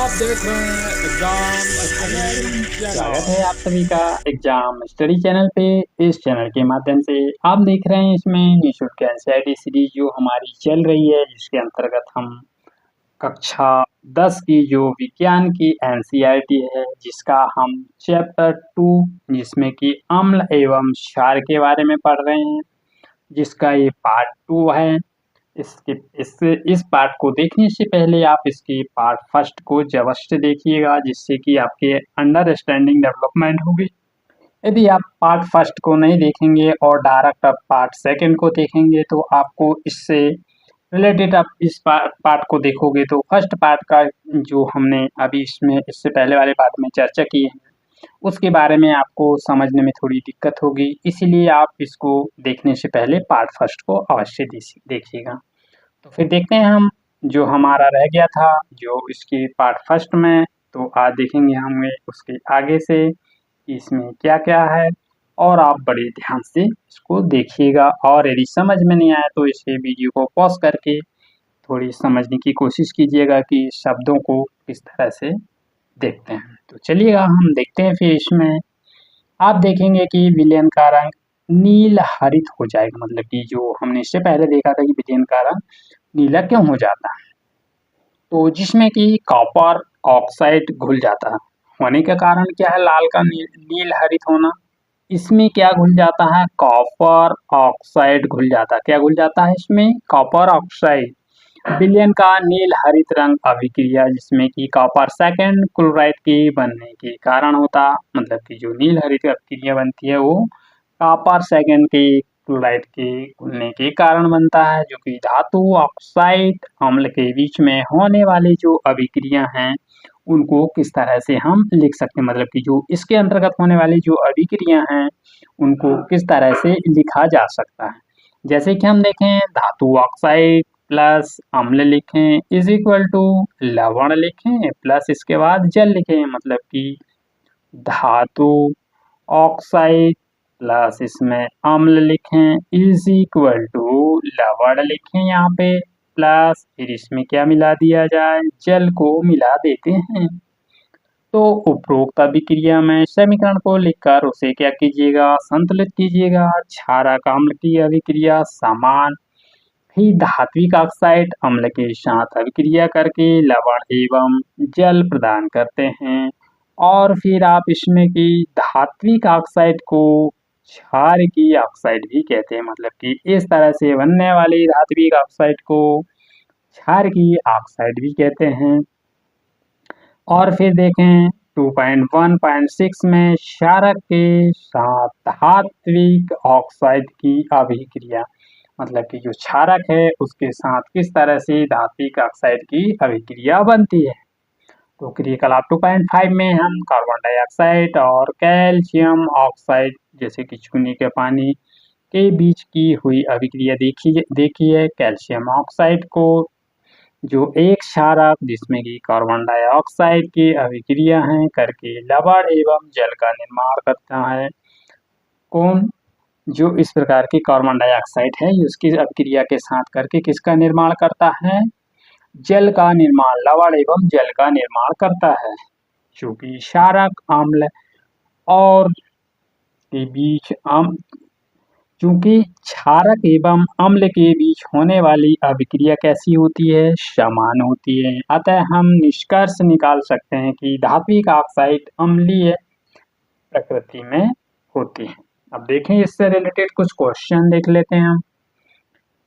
आप देख रहे हैं एग्जाम स्टडी स्वागत चैनल। है आप सभी का एग्जाम स्टडी चैनल पे। इस चैनल के माध्यम से आप देख रहे हैं इसमें निःशुल्क एनसीईआरटी सीरीज जो हमारी चल रही है, जिसके अंतर्गत हम कक्षा 10 की जो विज्ञान की एनसीईआरटी है, जिसका हम चैप्टर 2 जिसमें कि अम्ल एवं क्षार के बारे में पढ़ रहे हैं, जिसका ये पार्ट 2 है। इस पार्ट को देखने से पहले आप इसकी पार्ट फर्स्ट को अवश्य देखिएगा, जिससे कि आपके अंडरस्टैंडिंग डेवलपमेंट होगी। यदि आप पार्ट फर्स्ट को नहीं देखेंगे और डायरेक्ट आप पार्ट सेकंड को देखेंगे, तो आपको इससे रिलेटेड आप इस पार्ट को देखोगे तो फर्स्ट पार्ट का जो हमने अभी इसमें इससे पहले वाले पार्ट में चर्चा की है, उसके बारे में आपको समझने में थोड़ी दिक्कत होगी। इसीलिए आप इसको देखने से पहले पार्ट फर्स्ट को अवश्य देखिएगा। तो फिर देखते हैं हम जो हमारा रह गया था जो इसकी पार्ट फर्स्ट में, तो आज देखेंगे हमें उसके आगे से कि इसमें क्या क्या है, और आप बड़े ध्यान से इसको देखिएगा। और यदि समझ में नहीं आया तो इसे वीडियो को पॉज करके थोड़ी समझने की कोशिश कीजिएगा कि शब्दों को किस तरह से देखते हैं। तो चलिएगा हम देखते हैं। फिर इसमें आप देखेंगे कि विलयन का रंग नील हरित हो जाएगा, मतलब कि जो हमने इससे पहले देखा था कि विलयन का रंग नीला क्यों हो जाता है, तो जिसमें कि कॉपर ऑक्साइड घुल जाता है। होने का कारण क्या है लाल का नील हरित होना? इसमें क्या घुल जाता है? कॉपर ऑक्साइड घुल जाता है। क्या घुल जाता है इसमें? Copper oxide. विलयन का नील हरित रंग अभिक्रिया जिसमें कि कॉपर सेकंड क्लोराइड के बनने के कारण होता, मतलब कि जो नील हरित अभिक्रिया बनती है वो कॉपर सेकंड के क्लोराइड के घुलने के कारण बनता है, जो कि धातु ऑक्साइड अम्ल के बीच में होने वाली जो अभिक्रिया हैं उनको किस तरह से हम लिख सकते हैं, मतलब कि जो इसके अंतर्गत होने वाली जो अभिक्रिया हैं उनको किस तरह से लिखा जा सकता है। जैसे कि हम देखें धातु ऑक्साइड प्लस अम्ल लिखें इज इक्वल टू लवण लिखें प्लस इसके बाद जल लिखें, मतलब कि धातु ऑक्साइड प्लस इसमें अम्ल लिखें इज इक्वल टू लवण लिखें यहाँ पे, प्लस फिर इसमें क्या मिला दिया जाए? जल को मिला देते हैं। तो उपरोक्त अभिक्रिया में समीकरण को लिखकर उसे क्या कीजिएगा? संतुलित कीजिएगा। क्षारक अम्ल की अभिक्रिया समान ही धात्विक ऑक्साइड अम्ल के साथ अभिक्रिया करके लवण एवं जल प्रदान करते हैं। और फिर आप इसमें की धात्विक ऑक्साइड को क्षार की ऑक्साइड भी कहते हैं, मतलब कि इस तरह से बनने वाली धात्विक ऑक्साइड को क्षार की ऑक्साइड भी कहते हैं। और फिर देखें 2.1.6 में क्षारक के साथ धात्विक ऑक्साइड की अभिक्रिया, मतलब कि जो क्षारक है उसके साथ किस तरह से धात्विक ऑक्साइड की अभिक्रिया बनती है। तो क्रियाकलाप 2.5 में हम कार्बन डाइऑक्साइड और कैल्शियम ऑक्साइड जैसे कि चूने के पानी के बीच की हुई अभिक्रिया देखिए कैल्शियम ऑक्साइड को जो एक क्षारक जिसमें कि कार्बन डाइऑक्साइड की अभिक्रिया है करके लवण एवं जल का निर्माण करता है। कौन? जो इस प्रकार की कार्बन डाइऑक्साइड है उसकी अभिक्रिया के साथ करके किसका निर्माण करता है? जल का निर्माण, लवण एवं जल का निर्माण करता है। चूंकि क्षारक अम्ल और के बीच चूंकि क्षारक एवं अम्ल के बीच होने वाली अभिक्रिया कैसी होती है? समान होती है। अतः हम निष्कर्ष निकाल सकते हैं कि धात्विक ऑक्साइड अम्लीय प्रकृति में होती है। अब देखें इससे रिलेटेड कुछ क्वेश्चन देख लेते हैं हम।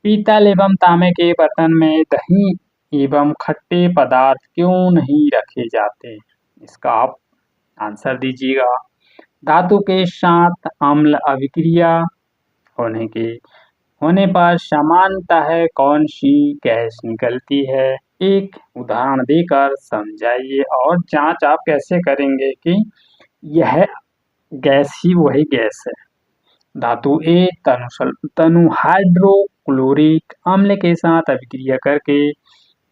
पीतल एवं तांबे के बर्तन में दही एवं खट्टे पदार्थ क्यों नहीं रखे जाते? इसका आप आंसर दीजिएगा। धातु के साथ अम्ल अभिक्रिया होने पर सामान्यतः कौन सी गैस निकलती है? एक उदाहरण देकर समझाइए और जांच आप कैसे करेंगे कि यह गैस ही वही गैस है। धातु ए तनु हाइड्रोक्लोरिक अम्ल के साथ अभिक्रिया करके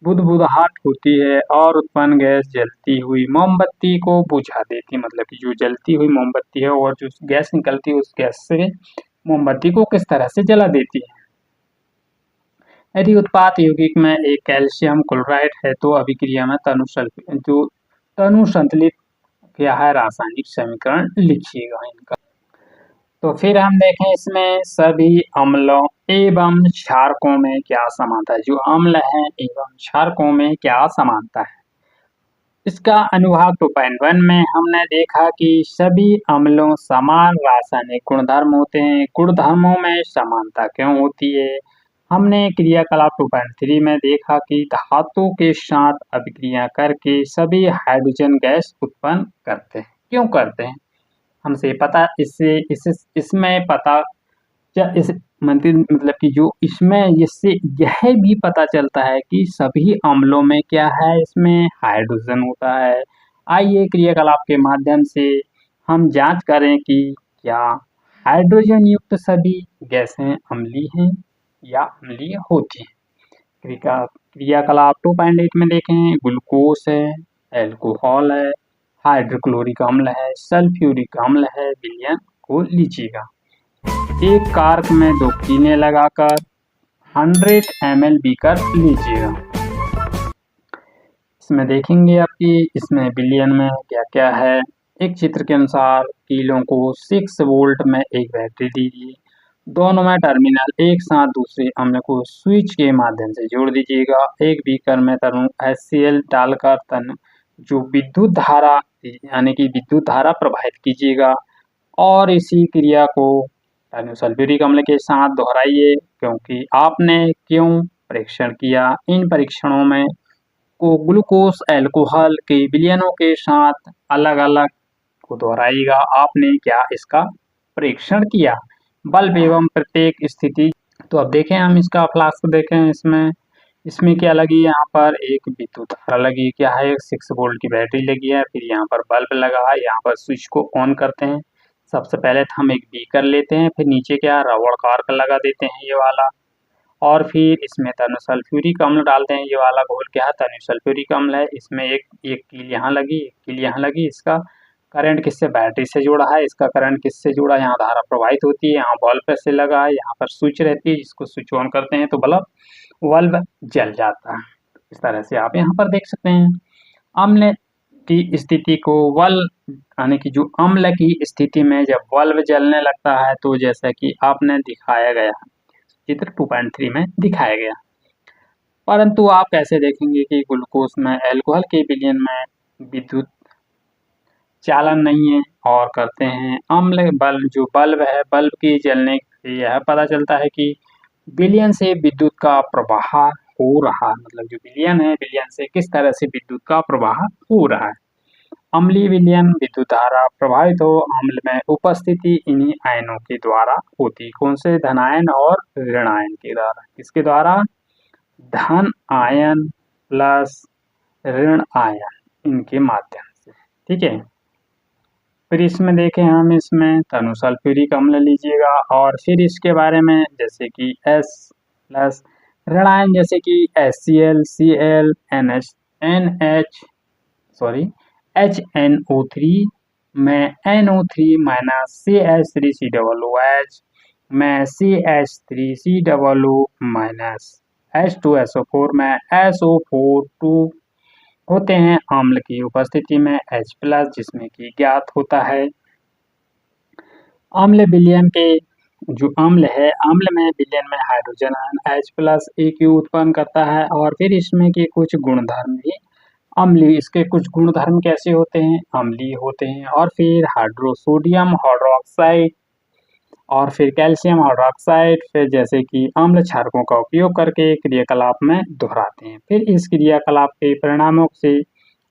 बुदबुदाहट होती है और उत्पन्न गैस जलती हुई मोमबत्ती को बुझा देती है, मतलब कि जो जलती हुई मोमबत्ती है और जो गैस निकलती है उस गैस से मोमबत्ती को किस तरह से जला देती है। यदि उत्पाद यौगिक में एक कैल्शियम क्लोराइड है तो अभिक्रिया में जो तनु संतुलित क्या है रासायनिक समीकरण लिखिएगा इनका। तो फिर हम देखें इसमें सभी अम्लों एवं क्षारकों में क्या समानता है, जो अम्ल है एवं क्षारकों में क्या समानता है। इसका अनुभाग 2.1 में हमने देखा कि सभी अम्लों समान रासायनिक गुणधर्म होते हैं। गुणधर्मों में समानता क्यों होती है। हमने क्रियाकलाप 2.3 में देखा कि धातु के साथ अभिक्रिया करके सभी हाइड्रोजन गैस उत्पन्न करते हैं। क्यों करते हैं हमसे पता, इसमें पता इस मतलब कि जो इसमें इससे यह भी पता चलता है कि सभी अम्लों में क्या है, इसमें हाइड्रोजन होता है। आइए क्रियाकलाप के माध्यम से हम जांच करें कि क्या हाइड्रोजन युक्त सभी गैसें अम्लीय हैं या अम्लीय होती हैं। क्रियाकलाप 2.8 में देखें, ग्लूकोज है, एल्कोहल है, हाइड्रोक्लोरिक अम्ल है, सल्फ्यूरिक अम्ल है, विलयन को लीजिएगा। एक कार्क में 2 कीनें लगाकर 100 ml बीकर लीजिएगा। इसमें देखेंगे आपकी इसमें विलयन में क्या क्या है। एक चित्र के अनुसार कीलों को 6 वोल्ट में एक बैटरी दीजिए, दोनों में टर्मिनल एक साथ दूसरे अम्ल को स्विच के माध्यम से जोड़ दीजिएगा। एक बीकर में तरु HCl डालकर जो विद्युत धारा यानी कि विद्युत धारा प्रवाहित कीजिएगा और इसी क्रिया को सल्फ्यूरिक अम्ल के साथ दोहराइए। क्योंकि आपने क्यों परीक्षण किया, इन परीक्षणों में को ग्लूकोज एल्कोहल के विलयनों के साथ अलग अलग को दोहराइएगा। आपने क्या इसका परीक्षण किया। बल्ब एवं प्रत्येक स्थिति, तो अब देखें हम इसका फ्लास्क देखें, इसमें क्या लगी, यहाँ पर एक विद्युत धारा लगी, क्या है 6 वोल्ट की बैटरी लगी है, फिर यहाँ पर बल्ब लगा है। यहाँ पर स्विच को ऑन करते हैं। सबसे पहले तो हम एक बीकर लेते हैं, फिर नीचे क्या रबड़ कार्क लगा देते हैं ये वाला, और फिर इसमें तनु सल्फ्यूरिक अम्ल डालते हैं। ये वाला घोल क्या है, तनु सल्फ्यूरिक अम्ल है। इसमें एक कील यहाँ लगी, एक कील यहाँ लगी। इसका करंट किससे, बैटरी से जुड़ा है। इसका करंट किससे जुड़ा, यहाँ धारा प्रवाहित होती है, यहाँ बल्ब से लगा है, यहाँ पर स्विच रहती है जिसको स्विच ऑन करते हैं तो बल्ब जल जाता है। इस तरह से आप यहाँ पर देख सकते हैं। अम्ल की स्थिति को यानी कि जो अम्ल की स्थिति में जब बल्ब जलने लगता है तो जैसा कि आपने दिखाया गया चित्र 2.3 में दिखाया गया। परंतु आप कैसे देखेंगे कि ग्लूकोज में एल्कोहल के विलयन में विद्युत चालन नहीं है और करते हैं अम्ल जो बल्ब है, बल्ब की जलने से यह पता चलता है कि विलयन से विद्युत का प्रवाह हो रहा, मतलब जो विलयन है विलयन से किस तरह से विद्युत का प्रवाह हो रहा है। अम्लीय विलयन विद्युत धारा प्रभावित हो अम्ल में उपस्थिति इन्हीं आयनों के द्वारा होती। कौन से, धनायन और ऋण आयन के द्वारा। किसके द्वारा, धन आयन प्लस ऋण आयन, इनके माध्यम से। ठीक है, फिर इसमें देखें हम इसमें तनु सल्फ्यूरिक अम्ल लीजिएगा और फिर इसके बारे में जैसे कि S प्लस ऋण आयन जैसे कि HCl, Cl, HNO3 में NO3 माइनस CH3COOH में CH3COO माइनस H2SO4 में SO4 होते हैं अम्ल की उपस्थिति में H प्लस, जिसमें कि ज्ञात होता है अम्ल विलयन के जो अम्ल है, अम्ल में विलयन में hydrogen ion H plus AQ उत्पन्न करता है और फिर इसमें के कुछ गुणधर्म भी अम्लीय, इसके कुछ गुणधर्म कैसे होते हैं, अम्लीय होते हैं। और फिर सोडियम हाइड्रोक्साइड और फिर कैल्शियम हाइड्रोक्साइड, फिर जैसे कि अम्ल क्षारकों का उपयोग करके क्रियाकलाप में दोहराते हैं। फिर इस क्रियाकलाप के परिणामों से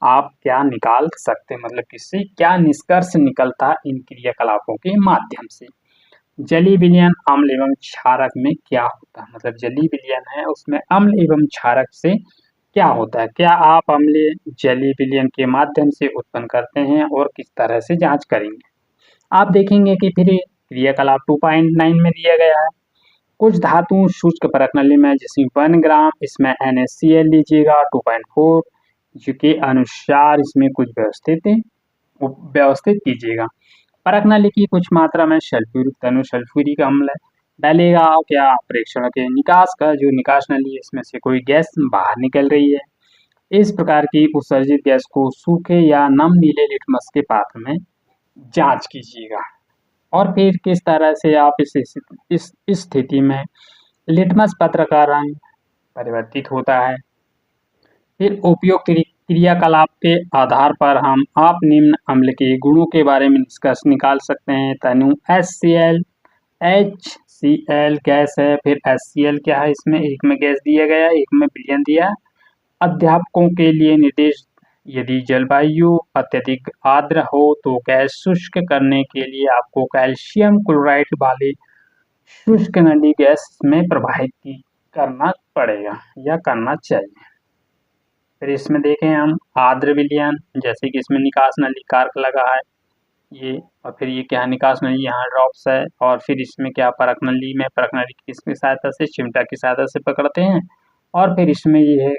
आप क्या निकाल सकते हैं, मतलब किससे क्या निष्कर्ष निकलता है इन क्रियाकलापों के माध्यम से। जलीय विलयन अम्ल एवं क्षारक में क्या होता है, मतलब जलीय विलयन है उसमें अम्ल एवं क्षारक से क्या होता है, क्या आप अम्लीय जलीय विलयन के माध्यम से उत्पन्न करते हैं और किस तरह से जांच करेंगे। आप देखेंगे कि फिर क्रियाकलाप 2.9 में दिया गया है कुछ धातु शुष्क परत नली में जिसमें 1 ग्राम, इसमें NaCl लीजिएगा 2.4 के अनुसार इसमें कुछ व्यवस्थित कीजिएगा। परत नली की कुछ मात्रा में तनु सल्फ्यूरिक अम्ल डालेगा। क्या प्रेक्षण के निकास का जो निकास नली है इसमें से कोई गैस बाहर निकल रही है इस प्रकार की उत्सर्जित गैस को सूखे या नम नीले लिटमस के पात्र में जांच कीजिएगा। और फिर किस तरह से आप इस स्थिति में लिटमस पत्र का रंग परिवर्तित होता है। फिर उपयुक्त क्रियाकलाप के आधार पर हम आप निम्न अम्ल के गुणों के बारे में निष्कर्ष निकाल सकते हैं। तनु HCl गैस है, फिर HCl क्या है, इसमें एक में गैस दिया गया, एक में विलयन दिया। अध्यापकों के लिए निर्देश, यदि जलवायु अत्यधिक आर्द्र हो तो गैस शुष्क करने के लिए आपको कैल्शियम क्लोराइड वाले शुष्क नली गैस में प्रवाहित करना पड़ेगा या करना चाहिए। फिर इसमें देखें हम आर्द्र विलयन, जैसे कि इसमें निकास नली कार्क लगा है ये, और फिर ये क्या है, निकास नली यहाँ ड्रॉप्स है, और फिर इसमें क्या परख नली में, परख नली किसकी सहायता से, चिमटा की सहायता से पकड़ते हैं। और फिर इसमें ये है,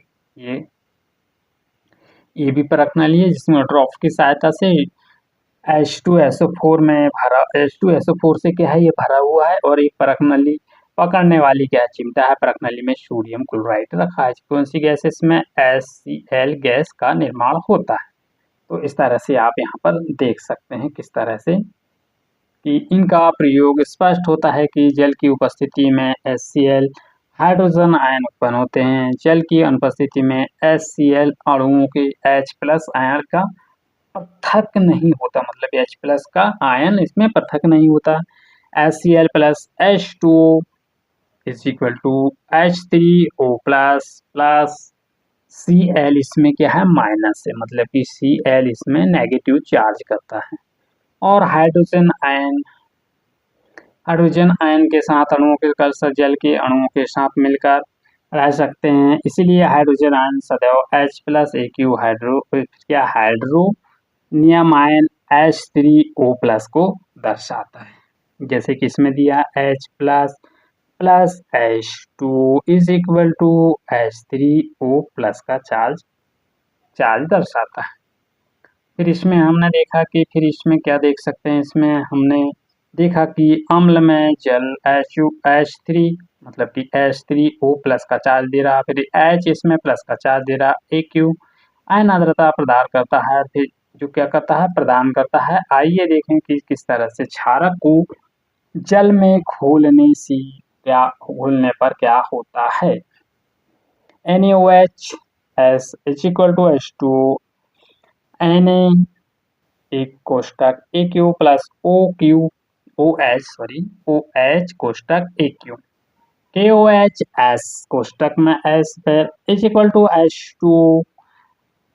ये भी परख नली है जिसमें ड्रॉप की सहायता से H2SO4 में भरा, H2SO4 से क्या है, ये भरा हुआ है, और एक परख नली पकड़ने वाली क्या है, चिमटा है, परख नली में सोडियम क्लोराइड रखा है। कौन सी गैसेस में, HCl गैस का निर्माण होता है। तो इस तरह से आप यहाँ पर देख सकते हैं किस तरह से कि इनका प्रयोग स्पष्ट होता है कि जल की उपस्थिति में HCl हाइड्रोजन आयन उत्पन्न होते हैं। जल की अनुपस्थिति में HCl अणुओं के H+ आयन का पृथक नहीं होता, मतलब H+ का आयन इसमें पृथक नहीं होता। HCl + H2O = H3O plus Cl इसमें क्या है, माइनस है, मतलब कि Cl इसमें नेगेटिव चार्ज करता है। और हाइड्रोजन आयन के साथ अणुओं के कर्षण जल के अणुओं के साथ मिलकर रह सकते हैं, इसीलिए हाइड्रोजन आयन सदैव H+Aq हाइड्रोनियम आयन H3O+ को दर्शाता है। जैसे कि इसमें दिया H+ + H2 = H3O+ का चार्ज दर्शाता है। फिर इसमें हमने देखा कि फिर इसमें क्या देख सकते हैं, इसमें हमने देखा कि अम्ल में जल H3 मतलब कि H3O+ का चार्ज दे रहा, फिर H इसमें प्लस का चार्ज दे रहा, Aq आयन आर्द्रता प्रदान करता है, फिर जो क्या करता है, प्रदान करता है। आइए देखें कि किस तरह से क्षारक को जल में घोलने पर क्या होता है। NaOH = H2O, Na एक कोष्टक Aq + OH कोष्टक Aq, KOH S कोष्टक में S पर = H2O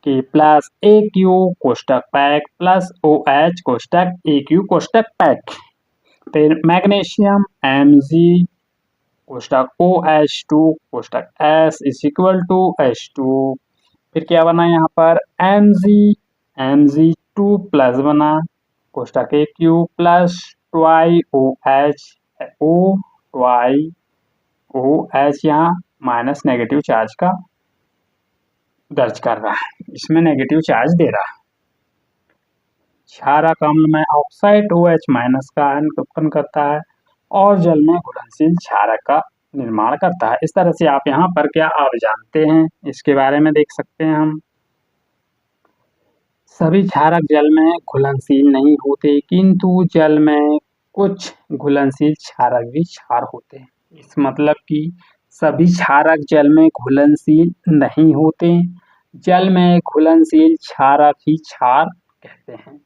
के प्लस Aq कोष्टक पैक प्लस OH कोष्टक Aq कोष्टक पैक। फिर मैग्नीशियम Mg कोष्टक OH2 कोष्टक S = H2O। फिर क्या बना यहाँ पर, Mg2+ बना कोष्टक Aq प्लस OH यहाँ माइनस नेगेटिव चार्ज का दर्ज कर रहा है, इसमें नेगेटिव चार्ज दे रहा है। क्षारक अम्ल में ऑक्साइड OH- का आयन उत्पन्न करता है और जल में घुलनशील क्षारक का निर्माण करता है। इस तरह से आप यहाँ पर क्या आप जानते हैं, इसके बारे में देख सकते हैं हम। सभी क्षारक जल में घुलनशील नहीं होते, किंतु जल में कुछ घुलनशील क्षारक भी क्षार होते हैं। इस मतलब कि सभी क्षारक जल में घुलनशील नहीं होते, जल में घुलनशील क्षारक ही क्षार कहते हैं,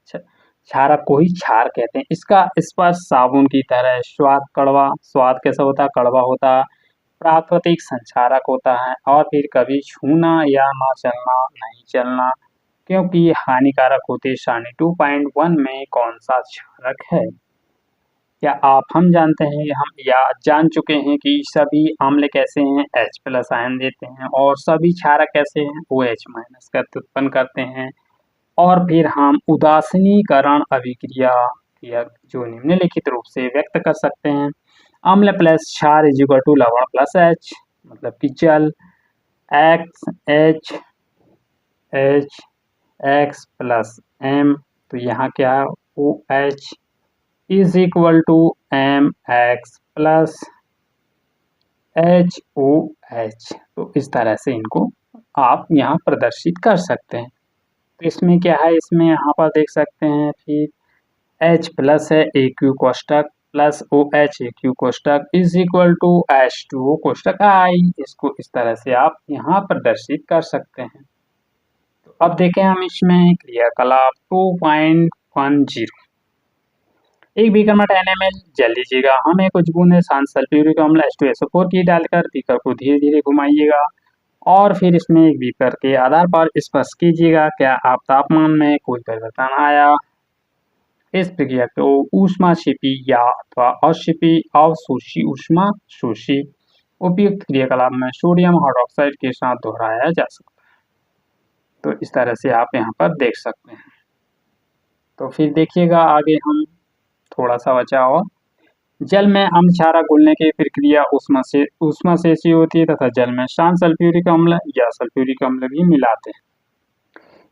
क्षारक को ही क्षार कहते हैं। इसका स्पर्श साबुन की तरह, स्वाद कैसा होता है, कड़वा होता है, प्राकृतिक संचारक होता है, और फिर कभी छूना या ना चलना, नहीं चलना, क्योंकि हानिकारक होते। सारणी 2.1 में कौन सा क्षारक है, क्या हम जानते हैं, हम या जान चुके हैं कि सभी अम्ल कैसे हैं, H+ आयन देते हैं, और सभी क्षारक कैसे हैं, OH- का उत्पन्न करते हैं। और फिर हम उदासीनीकरण अभिक्रिया जो निम्नलिखित रूप से व्यक्त कर सकते हैं। अम्ल प्लस क्षार = लवण प्लस H, मतलब कि जल X + M, तो यहाँ क्या है, OH = MX + HOH। तो इस तरह से इनको आप यहाँ प्रदर्शित कर सकते हैं। तो इसमें क्या है, इसमें यहाँ पर देख सकते हैं फिर H प्लस है AQ कोष्टक प्लस OH AQ कोष्टक इज इक्वल टू H2O कोष्टक I। इसको इस तरह से आप यहाँ प्रदर्शित कर सकते हैं। तो अब देखें हम इसमें क्रियाकलाप 2.10। एक बीकर में 10 ml जल लीजिएगा। हमें कुछ बूंदे शांत सल्फ्यूरिक अम्ल H2SO4 की डालकर बीकर को धीरे धीरे घुमाइएगा और फिर इसमें एक बीकर के आधार पर स्पष्ट कीजिएगा क्या आप तापमान में कोई परिवर्तन आया। इस प्रक्रिया को ऊष्माक्षेपी या अथवा अक्षेपी अवशोषी ऊष्मा शोषी उपयुक्त क्रियाकलाप में सोडियम हाइड्रोक्साइड के साथ दोहराया जा सकता है। तो इस तरह से आप यहाँ पर देख सकते हैं। तो फिर देखिएगा आगे हम थोड़ा सा बचा और जल में अम्ल क्षारक घुलने की प्रक्रिया ऊष्मा से होती है तथा जल में शांत सल्फ्यूरिक अम्ल या सल्फ्यूरिक अम्ल भी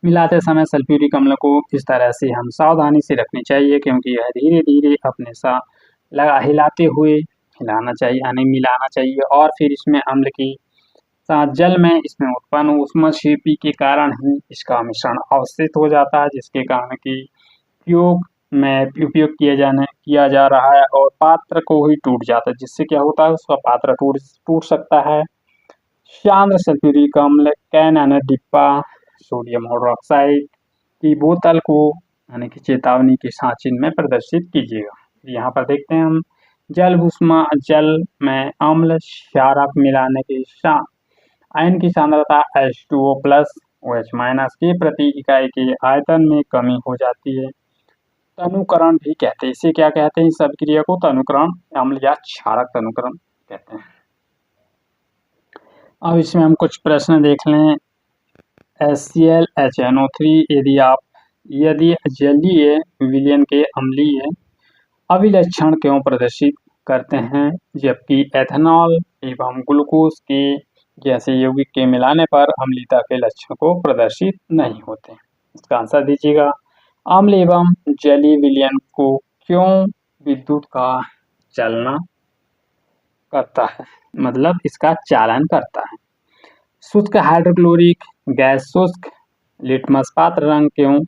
मिलाते समय सल्फ्यूरिक अम्ल को इस तरह से हम सावधानी से रखनी चाहिए क्योंकि यह धीरे धीरे अपने साथ हिलाते हुए हिलाना चाहिए यानी मिलाना चाहिए और फिर इसमें अम्ल की साथ जल में इसमें उत्पन्न ऊष्माक्षेपी के कारण ही इसका मिश्रण अवस्थित हो जाता है जिसके कारण की उपयोग किया जा रहा है और पात्र को ही टूट जाता है जिससे क्या होता है उसका पात्र टूट सकता है। शांत सल्फ्यूरिक अम्ल कैन यानी डिब्बा सोडियम हाइड्रोक्साइड की बोतल को यानी कि चेतावनी के साथ चिन्ह में प्रदर्शित कीजिएगा। यहाँ पर देखते हैं हम जल में अम्ल क्षारक मिलाने के साथ आयन की सांद्रता H2O प्लस OH माइनस के प्रति इकाई के आयतन में कमी हो जाती है। तनुकरण भी कहते हैं। इसे क्या कहते हैं, इस अभिक्रिया को तनुकरण अम्ल या क्षारक तनुकरण कहते हैं। अब इसमें हम कुछ प्रश्न देख लें। HCl HNO3 यदि जलीय विलयन के अम्लीय अभिलक्षण क्यों प्रदर्शित करते हैं जबकि एथेनॉल एवं ग्लूकोज के जैसे यौगिक के मिलाने पर अम्लीयता के लक्षण को प्रदर्शित नहीं होते। इसका आंसर दीजिएगा। अम्ल एवं जलीय विलयन को क्यों विद्युत का चलना करता है, मतलब इसका चालन करता है। शुष्क हाइड्रोक्लोरिक गैस शुष्क लिटमस पात्र रंग क्यों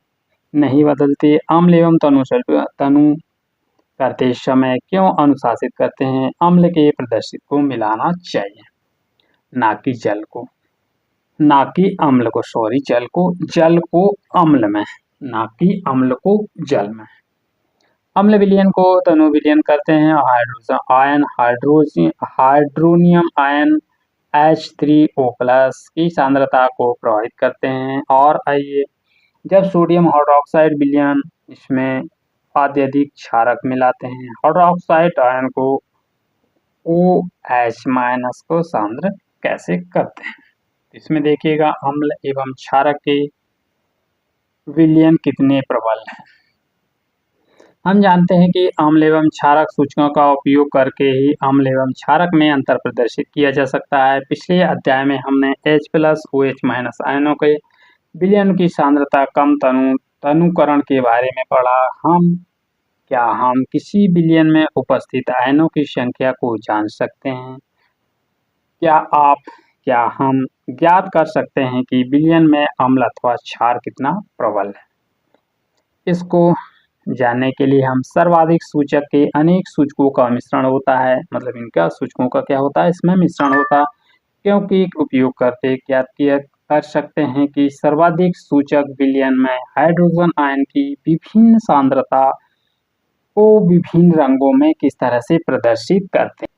नहीं बदलते। अम्ल एवं तनु करते समय क्यों अनुशासित करते हैं। अम्ल के प्रदर्शित को मिलाना चाहिए ना कि जल को, ना कि अम्ल को, सॉरी जल को अम्ल में, ना कि अम्ल को जल में। अम्ल विलयन को तनु विलयन करते हैं। हाइड्रोनियम आयन H3O प्लस की सांद्रता को प्रभावित करते हैं। और आइए जब सोडियम हाइड्रोक्साइड विलयन इसमें अत्यधिक क्षारक मिलाते हैं हाइड्रोक्साइड आयन को OH माइनस को सांद्र कैसे करते हैं। इसमें देखिएगा अम्ल एवं क्षारक के विलयन कितने प्रबल हैं। हम जानते हैं कि अम्ल एवं क्षारक सूचकों का उपयोग करके ही अम्ल एवं क्षारक में अंतर प्रदर्शित किया जा सकता है। पिछले अध्याय में हमने H प्लस OH माइनस आयनों के विलयन की सांद्रता कम तनुकरण के बारे में पढ़ा। क्या हम किसी विलयन में उपस्थित आयनों की संख्या को जान सकते हैं। क्या हम ज्ञात कर सकते हैं कि विलयन में अम्ल अथवा क्षार कितना प्रबल है। इसको जानने के लिए हम सर्वाधिक सूचक के अनेक सूचकों का मिश्रण होता है, मतलब इनका सूचकों का क्या होता है, इसमें मिश्रण होता है। क्योंकि उपयोग करते क्या कर सकते हैं कि सर्वाधिक सूचक विलयन में हाइड्रोजन आयन की विभिन्न सांद्रता को विभिन्न रंगों में किस तरह से प्रदर्शित करते हैं।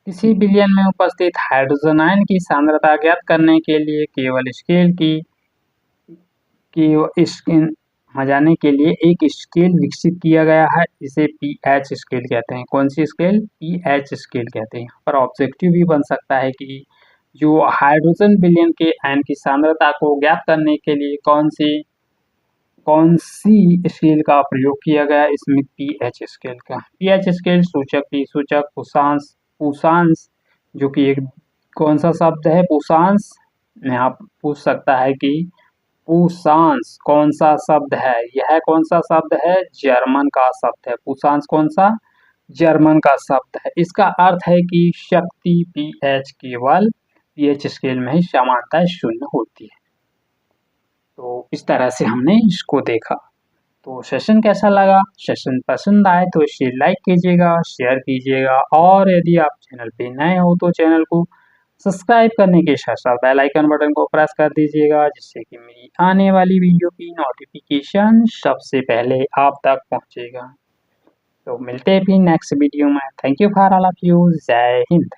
किसी विलयन में उपस्थित हाइड्रोजन आयन की सांद्रता ज्ञात करने के लिए केवल स्केल जाने के लिए एक स्केल विकसित किया गया है। इसे pH स्केल कहते हैं। कौन सी स्केल, pH स्केल कहते हैं। यहाँ पर ऑब्जेक्टिव भी बन सकता है कि जो हाइड्रोजन विलयन के आयन की सांद्रता को ज्ञात करने के लिए कौन सी स्केल का प्रयोग किया गया। इसमें pH स्केल का। pH स्केल सूचक पुषांश जो कि एक कौन सा शब्द है, पुषांश। यहाँ पूछ सकता है कि पुषांश कौन सा शब्द है। यह कौन सा शब्द है, जर्मन का शब्द है। पुषांश कौन सा, जर्मन का शब्द है। इसका अर्थ है कि शक्ति pH केवल pH स्केल में ही समानता शून्य होती है। तो इस तरह से हमने इसको देखा। तो सेशन कैसा लगा? सेशन पसंद आए तो इसे लाइक कीजिएगा, शेयर कीजिएगा और यदि आप चैनल पे नए हो तो चैनल को सब्सक्राइब करने के साथ साथ बेल आइकन बटन को प्रेस कर दीजिएगा, जिससे कि मेरी आने वाली वीडियो की नोटिफिकेशन सबसे पहले आप तक पहुंचेगा। तो मिलते हैं फिर नेक्स्ट वीडियो में। Thank you for all of you. जय हिंद।